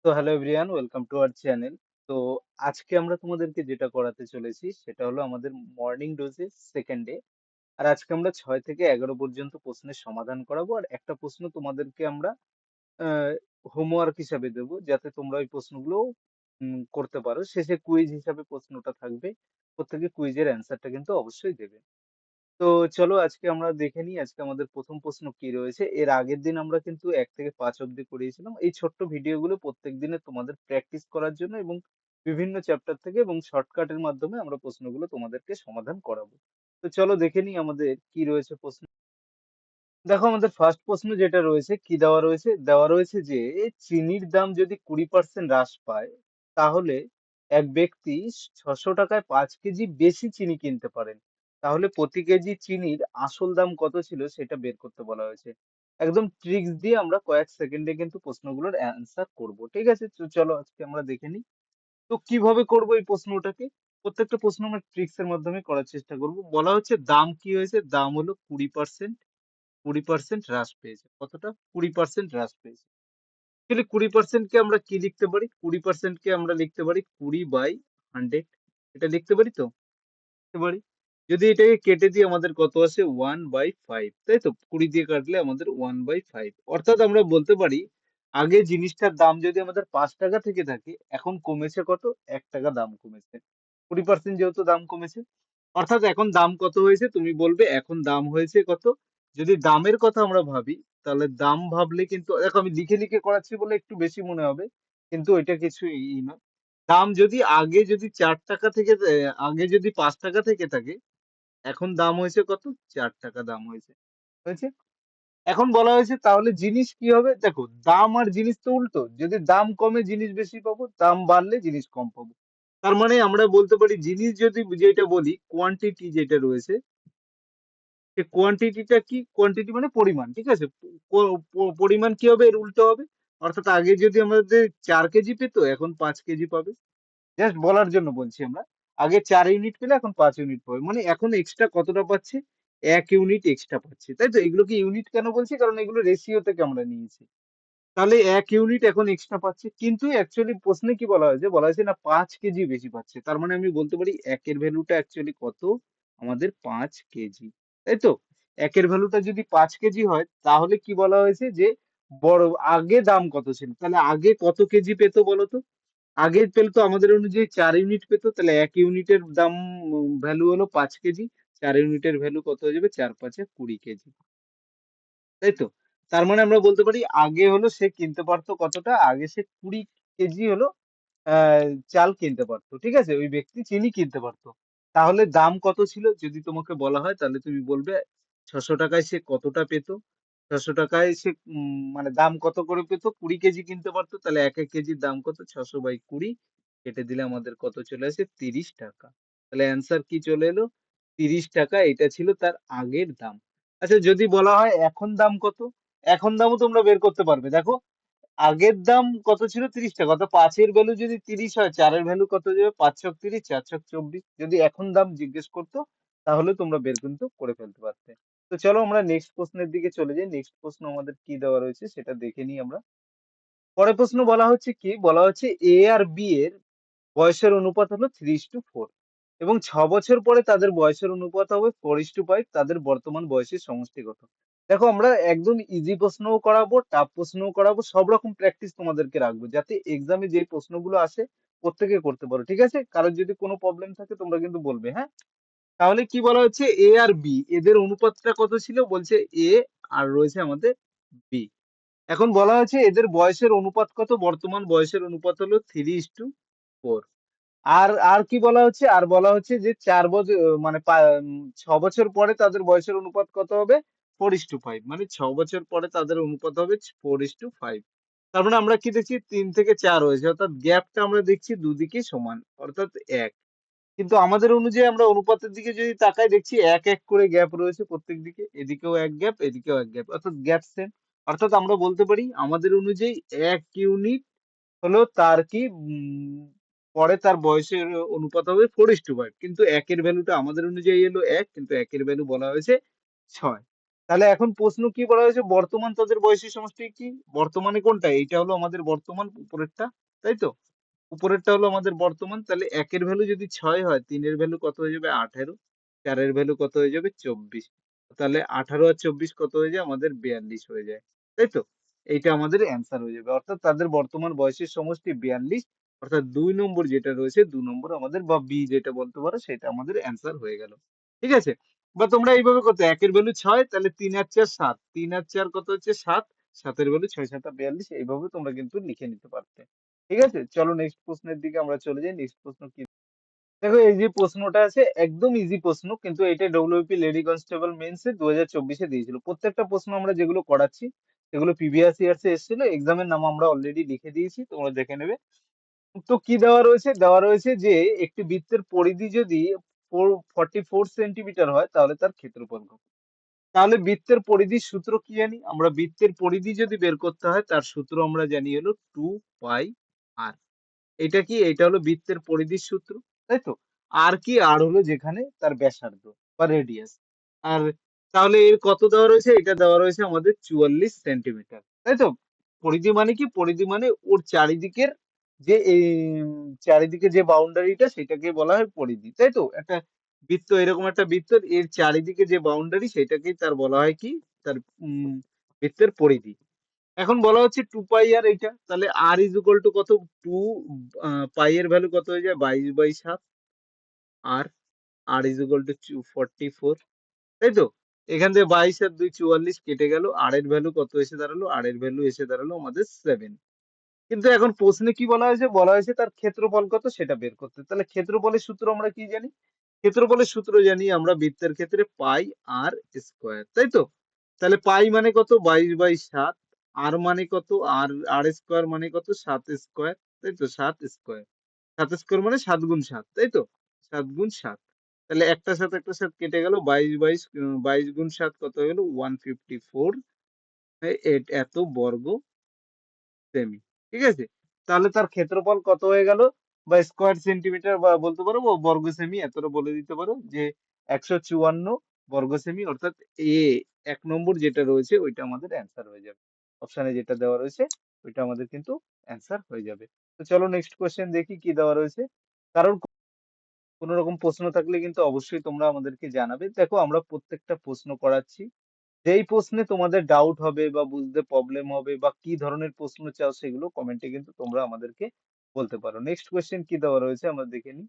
তো hello everyone, welcome to our channel. তো আজকে আমরা তোমাদেরকে যেটা করাতে চলেছি সেটা হলো আমাদের মর্নিং ডোজের সেকেন্ড ডে। আর আজকে আমরা 6 থেকে 11 পর্যন্ত প্রশ্নের সমাধান করাবো, আর একটা প্রশ্ন তোমাদেরকে আমরা হোমওয়ার্ক হিসাবে দেবো, যাতে তোমরা ওই প্রশ্নগুলো করতে পারো। শেষে কুইজ হিসাবে প্রশ্নটা থাকবে, প্রত্যেকে কুইজের অ্যান্সারটা কিন্তু অবশ্যই দেবে। তো চলো আজকে আমরা দেখে নিই আজকে আমাদের প্রথম প্রশ্ন কি রয়েছে। এর আগের দিন আমরা কিন্তু 1 থেকে 5 অব্দি করিয়েছিলাম। এই ছোট্ট ভিডিওগুলো প্রত্যেক দিনে তোমাদের প্র্যাকটিস করার জন্য এবং বিভিন্ন চ্যাপ্টার থেকে এবং শর্টকাটের মাধ্যমে আমরা প্রশ্নগুলো তোমাদেরকে সমাধান করাবো। তো চলো দেখে নিই আমাদের কি রয়েছে প্রশ্ন। দেখো আমাদের ফার্স্ট প্রশ্ন যেটা রয়েছে, কি দেওয়া রয়েছে? দেওয়া রয়েছে যে চিনির দাম যদি 20% হ্রাস পায়, তাহলে এক ব্যক্তি 600 টাকায় 5 কেজি বেশি চিনি কিনতে পারেন। তাহলে প্রতি কেজি চিনির আসল দাম কত ছিল সেটা বের করতে বলা হয়েছে। একদম ট্রিক্স দিয়ে আমরা কয়েক সেকেন্ডে কিন্তু প্রশ্নগুলোর অ্যান্সার করব। ঠিক আছে, তো চলো আজকে আমরা দেখে নিই। তো কিভাবে করবো এই প্রশ্নটাকে? প্রত্যেকটা প্রশ্ন আমরা ট্রিক্স এর মাধ্যমে করার চেষ্টা করব। বলা হচ্ছে দাম কি হয়েছে? দাম হলো 20%। 20% হ্রাস পেয়েছে। কতটা? 20% হ্রাস পেয়েছে। তাহলে 20% কে আমরা কি লিখতে পারি? 20% কে আমরা লিখতে পারি 20/100। এটা লিখতে পারি তো? লিখতে পারি। যদি এটাকে কেটে দিই আমাদের কত আসে? 1/5। তাই তো? 20 দিয়ে কাটলে আমাদের 1/5। অর্থাৎ আমরা বলতে পারি আগে জিনিসটার দাম যদি আমাদের 5 টাকা থেকে থাকে, এখন কমেছে কত? 1 টাকা দাম কমেছে। 20% যেহেতু দাম কমেছে। অর্থাৎ এখন দাম কত হয়েছে? তুমি বলবে এখন দাম হয়েছে কত? যদি দামের কথা আমরা ভাবি, তাহলে দাম ভাবলে কিন্তু দেখো আমি লিখে লিখে করাচ্ছি বলে একটু বেশি মনে হবে, কিন্তু এটা কিছু না। দাম যদি আগে যদি 4 টাকা থেকে আগে যদি 5 টাকা থেকে থাকে, এখন দাম হয়েছে কত? 4 টাকা দাম হয়েছে। হয়েছে? এখন বলা হয়েছে তাহলে জিনিস কি হবে? দেখো দাম আর জিনিস তো উল্টো। যদি দাম কমে জিনিস বেশি পাবো, দাম বাড়লে জিনিস কম পাবো। তার মানে আমরা বলতে পারি জিনিস যদি যেটা বলি কোয়ান্টিটি যেটা রয়েছে, সে কোয়ান্টিটিটা কি? কোয়ান্টিটি মানে পরিমাণ, ঠিক আছে? পরিমাণ কি হবে? এর উল্টো হবে। অর্থাৎ আগে যদি আমাদের 4 কেজি পেত, এখন 5 কেজি পাবে। জাস্ট বলার জন্য বলছি আমরা। আগে 4 ইউনিট পেলে এখন 5 ইউনিট পাবে। মানে এখন এক্সট্রা কতটা পাচ্ছে? 1 ইউনিট এক্সট্রা পাচ্ছে। তাই তো? এগুলোকে ইউনিট কেন বলছি? কারণ এগুলো রেশিও থেকে আমরা নিয়েছি। তাহলে 1 ইউনিট এখন এক্সট্রা পাচ্ছে। কিন্তু অ্যাকচুয়ালি প্রশ্নে কি বলা হয়েছে? বলা হয়েছে না 5 কেজি বেশি পাচ্ছে। তার মানে আমি বলতে পারি 1 এর ভ্যালুটা অ্যাকচুয়ালি কত? আমাদের 5 কেজি। তাই তো? 1 এর ভ্যালুটা যদি 5 কেজি হয়, তাহলে কি বলা হয়েছে? যে বড় আগে দাম কত ছিল? তাহলে আগে কত কেজি পেত বলো তো? আগে পেলে তো আমাদের অনুযায়ী 4 ইউনিট পেত। তাহলে 1 ইউনিটের দাম ভ্যালু হলো 5 কেজি। 4 ইউনিটের ভ্যালু কত হয়ে যাবে? 4 5 এ 20 কেজি। তাই তো? তার মানে আমরা বলতে পারি আগে হলো সে কিনতে পারতো কতটা? আগে সে 20 কেজি হলো আ চাল কিনতে পারতো। ঠিক আছে? ওই ব্যক্তি চিনি কিনতে পারতো। তাহলে দাম কত ছিল? যদি তোমাকে বলা হয় তাহলে তুমি বলবে ৬০০ টাকায় সে কতটা পেত? ৬০০ টাকায় সে মানে দাম কত করে পেত? 20 কেজি কিনতে পারতো। তাহলে ১ কেজির দাম কত? ৬০০/20 কেটে দিলে আমাদের কত চলে আসে? ৩০ টাকা। তাহলে অ্যান্সার কি চলে এলো? ৩০ টাকা। এটা ছিল তার আগের দাম। আচ্ছা যদি বলা হয় এখন দাম কত? এখন দামও তোমরা বের করতে পারবে। দেখো আগের দাম কত ছিল? ৩০ টাকা। অর্থাৎ ৫ এর ভ্যালু যদি ৩০ হয়, ৪ এর ভ্যালু কত হয়ে যাবে? ৫ ছক ৩০, ৪ ছক ২৪। যদি এখন দাম জিজ্ঞেস করতো, তাহলে তোমরা বের কিন্তু করে ফেলতে পারতে। তো চলো আমরা নেক্সট প্রশ্নের দিকে চলে যাই। নেক্সট প্রশ্ন আমাদের কি দেওয়া রয়েছে সেটা দেখে নিই আমরা। পরের প্রশ্ন বলা হচ্ছে কি? বলা হচ্ছে A আর B এর বয়সের অনুপাত হলো 3:4 এবং ৬ বছর পরে তাদের বয়সের অনুপাত হবে 4:5। তাদের বর্তমান বয়সের সমষ্টি কত? দেখো আমরা একদম ইজি প্রশ্নও করাবো, টাফ প্রশ্নও করাবো, সব রকম প্র্যাকটিস তোমাদেরকে রাখবো, যাতে এক্সামে যে প্রশ্নগুলো আসে প্রত্যেকে করতে পারো। ঠিক আছে? কারোর যদি কোনো প্রবলেম থাকে তোমরা কিন্তু বলবে, হ্যাঁ? তাহলে কি বলা হচ্ছে? A আর B এদের অনুপাতটা কত ছিল? বলছে A আর রয়েছে আমাদের B। এখন বলা হয়েছে এদের বয়সের অনুপাত কত? বর্তমান বয়সের অনুপাত হলো 3:4। আর কি বলা হচ্ছে? আর বলা হচ্ছে যে ৪ বছর মানে ৬ বছর পরে তাদের বয়সের অনুপাত কত হবে? 4:5। মানে ৬ বছর পরে তাদের অনুপাত হবে 4:5। তার মানে আমরা কি দেখছি? ৩ থেকে ৪ হয়েছে। অর্থাৎ গ্যাপটা আমরা দেখছি দুদিকেই সমান। অর্থাৎ ১। কিন্তু আমাদের অনুযায়ী আমরা অনুপাতের দিকে যদি তাকাই দেখছি ১ ১ করে গ্যাপ রয়েছে প্রত্যেক দিকে। এদিকেও ১ গ্যাপ, এদিকেও ১ গ্যাপ। অর্থাৎ গ্যাপ সেম। অর্থাৎ আমরা বলতে পারি আমাদের অনুযায়ী ১ ইউনিট হলো তার কি পরে তার বয়সের অনুপাত হবে 4:5। কিন্তু ১ এর ভ্যালুটা আমাদের অনুযায়ী এলো ১, কিন্তু ১ এর ভ্যালু বলা হয়েছে ৬। তাহলে এখন প্রশ্ন কি বলা হয়েছে, বর্তমান তাদের বয়সের সমষ্টি কি, বর্তমানে কোনটা, এইটা হলো আমাদের বর্তমান উপরেরটা, তাই তো, উপরেরটা হলো আমাদের বর্তমান। তাহলে একের ভ্যালু যদি 6 হয়, তিনের ভ্যালু কত হয়ে যাবে 18, চারের ভ্যালু কত হয়ে যাবে 24। তাহলে 18 আর 24 কত হয়ে যায় আমাদের 42 হয়ে যায়, তাই তো। এইটা আমাদের অ্যান্সার হয়ে যাবে, অর্থাৎ তাদের বর্তমান বয়সের সমষ্টি 42। অর্থাৎ 2 নম্বর যেটা রয়েছে, 2 নম্বর আমাদের, বা বি যেটা বলতে পারো, সেটা আমাদের অ্যান্সার হয়ে গেল। ঠিক আছে। বা তোমরা এইভাবে করতে, একের ভ্যালু 6, তাহলে 3 আর 4 7, 3 আর 4 কত হচ্ছে 7, 7এর ভ্যালু 6 7 42, এইভাবে তোমরা কিন্তু লিখে নিতে পারতে। ঠিক আছে, চলো নেক্সট প্রশ্নের দিকে আমরা চলে যাই। নেক্সট প্রশ্ন কি, দেখো এই যে প্রশ্নটা আছে একদম ইজি প্রশ্ন, কিন্তু এটা ডব্লিউপি লেডি কনস্টেবল মেন্স এ 2024-এ দিয়েছিল। প্রত্যেকটা প্রশ্ন আমরা যেগুলো করাচ্ছি সেগুলো প্রিভিয়াস ইয়ার্স এ এসেছিল, এক্সামের নাম আমরা অলরেডি লিখে দিয়েছি, তোমরা দেখে নেবে। তো কি দেওয়া রয়েছে, দেওয়া রয়েছে যে একটি বৃত্তের পরিধি যদি 44 সেন্টিমিটার হয়, তাহলে তার ক্ষেত্রফল কত। তাহলে বৃত্তের পরিধির সূত্র কি জানি আমরা, বৃত্তের পরিধি যদি বের করতে হয় তার সূত্র আমরা জানি হলো 2 পাই আর। এটা কি, এটা হলো বৃত্তের পরিধির সূত্র, তাই তো। আর কি, আর হলো যেখানে তার ব্যাসার্ধ বা রেডিয়াস। আর তাহলে এর কত দেওয়া রয়েছে, এটা দেওয়া রয়েছে আমাদের 44 সেন্টিমিটার, তাই তো। পরিধি মানে কি, পরিধি মানে ওর চারিদিকের যে এই চারিদিকে যে বাউন্ডারিটা, সেটাকে বলা হয় পরিধি, তাই তো। একটা বৃত্ত, এরকম একটা বৃত্ত, এর চারিদিকে যে বাউন্ডারি, সেটাকেই তার বলা হয় কি, তার উম বৃত্তের পরিধি। এখন বলা হচ্ছে 2 পাই আর, এইটা তাহলে আর ইজ ইকুয়াল টু কত, 2 পাই এর ভ্যালু কত হয়ে যায় 22/7, আর আর ইজ ইকুয়াল টু 44, তাই তো। এখান থেকে 22 আর 2 44 কেটে গেল, আর এর ভ্যালু কত এসে দাঁড়ালো, আর এর ভ্যালু এসে দাঁড়ালো আমাদের 7। কিন্তু এখন প্রশ্নে কি বলা হয়েছে, বলা হয়েছে তার ক্ষেত্রফল কত সেটা বের করতে। তাহলে ক্ষেত্রফলের সূত্র আমরা কি জানি, ক্ষেত্রফলের সূত্র জানি আমরা বৃত্তের ক্ষেত্রে পাই আর স্কোয়ার, তাই তো। তাহলে পাই মানে কত 22/7, আর মানে কত, আর আর স্কোয়ার মানে কত 7 স্কোয়ার, তাই তো, 7 স্কোয়ার। 7 স্কোয়ার মানে 7 গুণ 7, তাই তো, 7 গুণ 7। তাহলে একটা সাথে কেটে গেল, 22 গুণ 7 কত হয়ে গেল 154, এত বর্গ সেমি। ঠিক আছে, তাহলে তার ক্ষেত্রফল কত হয়ে গেল, বা স্কোয়ার সেন্টিমিটার, বা বলতে পারো বা বর্গ সেমি, এতটা বলে দিতে পারো যে 154 বর্গ সেমি। অর্থাৎ এ 1 নম্বর যেটা রয়েছে ওইটা আমাদের অ্যান্সার হয়ে যাবে, অপশানে যেটা দেওয়া রয়েছে ওইটা আমাদের কিন্তু অ্যান্সার হয়ে যাবে। তো চলো নেক্সট কোয়েশ্চেন দেখি কি দেওয়া রয়েছে। কারণ কোনো রকম প্রশ্ন থাকলে কিন্তু অবশ্যই তোমরা আমাদেরকে জানাবে। দেখো আমরা প্রত্যেকটা প্রশ্ন করাচ্ছি, যেই প্রশ্নে তোমাদের ডাউট হবে বা বুঝতে প্রবলেম হবে বা কি ধরনের প্রশ্ন চাও, সেগুলো কমেন্টে কিন্তু তোমরা আমাদেরকে বলতে পারো। নেক্সট কোয়েশ্চেন কি দেওয়া রয়েছে আমরা দেখে নিই।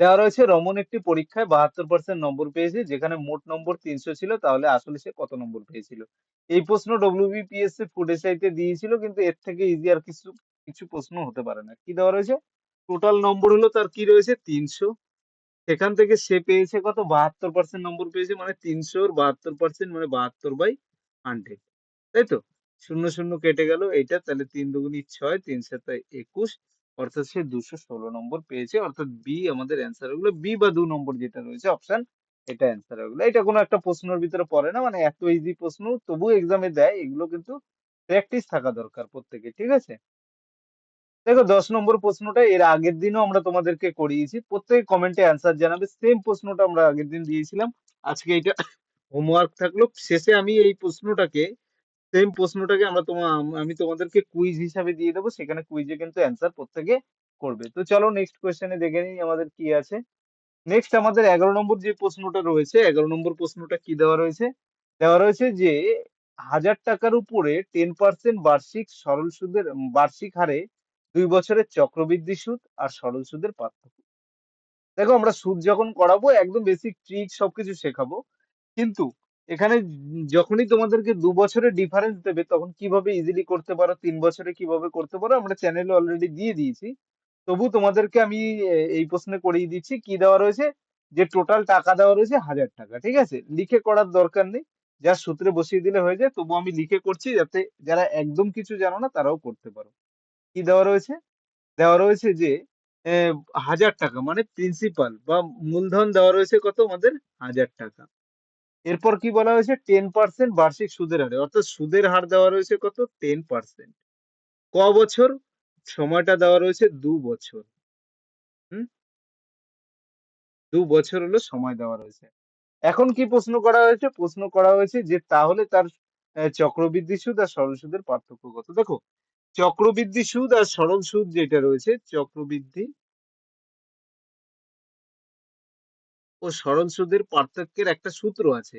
দেওয়া রয়েছে রমন একটি পরীক্ষায় 72% নম্বর পেয়েছে, যেখানে মোট নম্বর 300 ছিল, তাহলে আসলে সে কত নম্বর পেয়েছিল। এই প্রশ্ন ডব্লিউবিপিএসসি ফুড এসআইতে দিয়েছিল, কিন্তু এর থেকে ইজি আর কিছু কিছু প্রশ্ন হতে পারে না। কি দেওয়া রয়েছে, টোটাল নম্বর হলো তার কি রয়েছে 300, সেখান থেকে সে পেয়েছে কত 72% নম্বর পেয়েছে, মানে 300-72% মানে 72/100, তাই তো। শূন্য শূন্য কেটে গেল এইটা, তাহলে 3 দুগুনি 6, 3 7 21, অর্থাৎ সে 216 নম্বর পেয়েছে। অর্থাৎ বি আমাদের অ্যান্সার হলো, বি বা 2 নম্বর যেটা রয়েছে অপশন, এটা অ্যান্সার হলো। এটা কোনো একটা প্রশ্নের ভিতরে পড়ে না, মানে এত ইজি প্রশ্ন তবু এক্সামে দেয়, এগুলো কিন্তু প্র্যাকটিস থাকা দরকার প্রত্যেকে। ঠিক আছে, দেখো 10 নম্বর প্রশ্নটা এর আগের দিনও আমরা তোমাদেরকে করিয়েছি, প্রত্যেকে কমেন্টে অ্যান্সার জানাবে। সেম প্রশ্নটা আমরা আগের দিন দিয়েছিলাম, আজকে এটা হোমওয়ার্ক থাকলো। শেষে আমি এই প্রশ্নটাকে, সেম প্রশ্নটাকে আমি তোমাদেরকে কুইজ হিসাবে দিয়ে দেবো, সেখানে কুইজে কিন্তু অ্যান্সার প্রত্যেকে করবে। তো চলো নেক্সট কোয়েশ্চেনে দেখে নিই আমাদের কি আছে। নেক্সট আমাদের 11 নম্বর যে প্রশ্নটা রয়েছে, 11 নম্বর প্রশ্নটা কি দেওয়া রয়েছে, দেওয়া রয়েছে যে 1000 টাকার উপরে 10% বার্ষিক সরল সুদের বার্ষিক হারে 2 বছরের চক্রবৃদ্ধি সুদ আর সরল সুদের পার্থক্য। দেখো আমরা সুদ যখন করাবো একদম বেসিক ট্রিক সবকিছু শেখাবো, কিন্তু এখানে যখনই তোমাদেরকে 2 বছরের ডিফারেন্স দেবে, তখন কিভাবে ইজিলি করতে পারো, 3 বছরে কিভাবে করতে পারো, আমরা চ্যানেলে অলরেডি দিয়ে দিয়েছি। তবু তোমাদেরকে আমি এই প্রশ্নে করিয়ে দিচ্ছি। কি দেওয়া রয়েছে, যে টোটাল টাকা দেওয়া রয়েছে 1000 টাকা, ঠিক আছে, লিখে করার দরকার নেই, যা সূত্রে বসিয়ে দিলে হয়ে যায়। তবু আমি লিখে করছি, যাতে যারা একদম কিছু জানো না তারাও করতে পারো। কি দেওয়া রয়েছে, দেওয়া রয়েছে যে 1000 টাকা মানে প্রিন্সিপাল বা মূলধন দেওয়া রয়েছে কত আমাদের 1000 টাকা। এরপর কি বলা হয়েছে, 10% বার্ষিক সুদের হারে, অর্থাৎ সুদের হার দেওয়া রয়েছে কত 10%। ক বছর, সময়টা দেওয়া রয়েছে 2 বছর। হুম, 2 বছর হলো সময় দেওয়া রয়েছে। এখন কি প্রশ্ন করা হয়েছে? প্রশ্ন করা হয়েছে যে তাহলে তার চক্রবৃদ্ধি সুদ আর সরল সুদের পার্থক্য কত? দেখো, চক্রবৃদ্ধি সুদ আর সরল সুদ যেটা রয়েছে, চক্রবৃদ্ধি ও সরল সুদের পার্থক্যের একটা সূত্র আছে।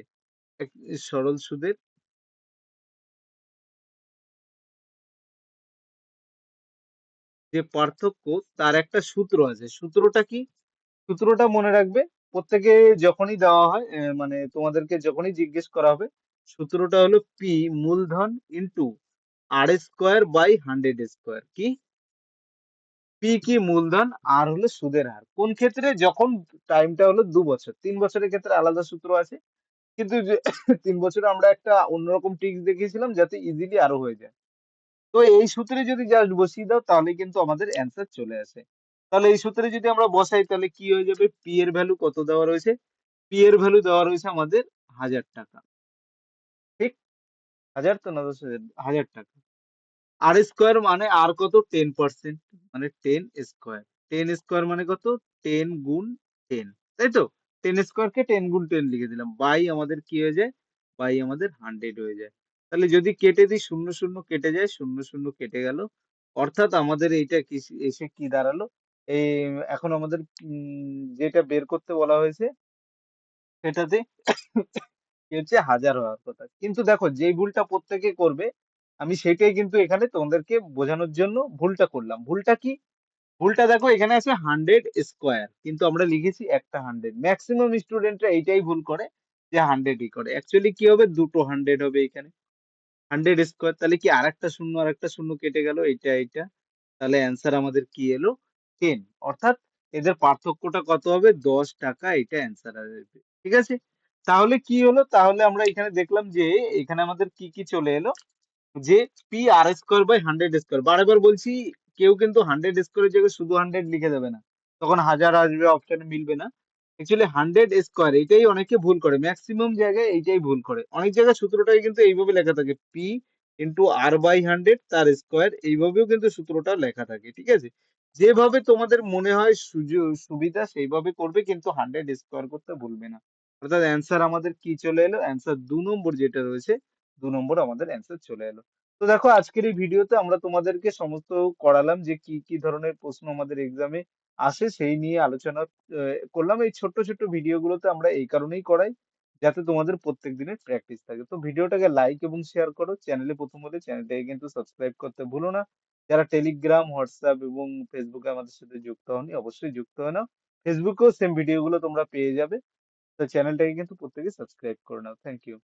সরল সুদের যে পার্থক্য, তার একটা সূত্র আছে। সূত্রটা কি? সূত্রটা মনে রাখবে। প্রত্যেকে যখনই দেওয়া হয়, মানে তোমাদেরকে যখনই জিজ্ঞেস করা হবে, সূত্রটা হলো পি মূলধন into R square by 100 square. কি? পি কি মূলধন, আর হলো সুদের হার। কোন ক্ষেত্রে? যখন টাইমটা হলো 2 বছর। 3 বছরের ক্ষেত্রে আলাদা সূত্র আছে, কিন্তু যে 3 বছরে আমরা একটা অন্যরকম ট্রিক্স দেখিয়েছিলাম যাতে ইজিলি আরো হয়ে যায়। তো এই সূত্রে যদি জাস্ট বসিয়ে দাও তাহলে কিন্তু আমাদের অ্যান্সার চলে আসে। তাহলে এই সূত্রে যদি আমরা বসাই তাহলে কি হয়ে যাবে? পি এর ভ্যালু কত দেওয়া রয়েছে? পি এর ভ্যালু দেওয়া রয়েছে আমাদের 1000 টাকা। ঠিক? 1000 তো না, 10,000, 1000 টাকা। আর স্কোয়ার মানে আর কত? 10%, মানে 10 স্কোয়ার। 10 স্কোয়ার মানে কত? 10 গুণ 10, তাই তো? 10 স্কোয়ারকে 10 গুণ 10 লিখে দিলাম। বাই আমাদের কি হয়ে যায়? বাই আমাদের 100 হয়ে যায়। তাহলে যদি কেটে দিই, শূন্য শূন্য কেটে যায়, শূন্য শূন্য কেটে গেল। অর্থাৎ আমাদের এইটা কি এসে কি দাঁড়ালো? এই এখন আমাদের যেটা বের করতে বলা হয়েছে সেটাতে কি হচ্ছে? 1000 হওয়ার কথা। কিন্তু দেখো, যেই ভুলটা প্রত্যেকে করবে, আমি সেটাই কিন্তু এখানে তোমাদেরকে বোঝানোর জন্য ভুলটা করলাম। ভুলটা কি? ভুলটা দেখো, এখানে আছে 100 স্কোয়ার, কিন্তু আমরা লিখেছি একটা 100। ম্যাক্সিমাম স্টুডেন্টরা এইটাই ভুল করে, যে 100ই করে। অ্যাকচুয়ালি কি হবে? দুটো 100 হবে এখানে। 100 স্কোয়ার, তাহলে কি আর একটা শূন্য কেটে গেল, এইটা এইটা। তাহলে অ্যান্সার আমাদের কি এলো? 10। অর্থাৎ এদের পার্থক্যটা কত হবে? 10 টাকা। এটা অ্যান্সার আসবে। ঠিক আছে? তাহলে কি হলো? তাহলে আমরা এখানে দেখলাম যে এখানে আমাদের কি কি চলে এলো, যে P R square by 100 square. বারবার বলছি, কেউ কিন্তু 100 স্কোয়ারের জায়গায় শুধু 100 লিখে দেবে না, তখন 1000 আসবে, অপশনে মিলবে না। অ্যাকচুয়ালি 100 স্কোয়ার, এটাই অনেকে ভুল করে, ম্যাক্সিমাম জায়গায় এইটাই ভুল করে। অনেক জায়গায় সূত্রটাই কিন্তু এইভাবে লেখা থাকে, পি ইন্টু আর বাই 100 তার স্কোয়ার, এইভাবেও কিন্তু সূত্রটা লেখা থাকে। ঠিক আছে? যেভাবে তোমাদের মনে হয় সুবিধা সেইভাবে করবে, কিন্তু 100 স্কোয়ার করতে ভুলবে না। অর্থাৎ অ্যান্সার আমাদের কি চলে এলো? অ্যান্সার 2 নম্বর যেটা রয়েছে, 2 নম্বর আমাদের অ্যান্সার চলে এলো। তো দেখো, আজকের এই ভিডিওতে আমরা তোমাদেরকে সমস্ত করালাম যে কি কি ধরনের প্রশ্ন আমাদের এক্সামে আসে, সেই নিয়ে আলোচনা করলাম। এই ছোট্ট ছোট্ট ভিডিওগুলোতে আমরা এই কারণেই করাই, যাতে তোমাদের প্রত্যেক দিনের প্র্যাকটিস থাকে। তো ভিডিওটাকে লাইক এবং শেয়ার করো। চ্যানেলে প্রথম হলে চ্যানেলটাকে কিন্তু সাবস্ক্রাইব করতে ভুলো না। যারা টেলিগ্রাম, হোয়াটসঅ্যাপ এবং ফেসবুকে আমাদের সাথে যুক্ত হওনি, অবশ্যই যুক্ত হয়ে নাও। ফেসবুকেও সেম ভিডিওগুলো তোমরা পেয়ে যাবে। তো চ্যানেলটাকে কিন্তু প্রত্যেকে সাবস্ক্রাইব করে নাও। Thank you.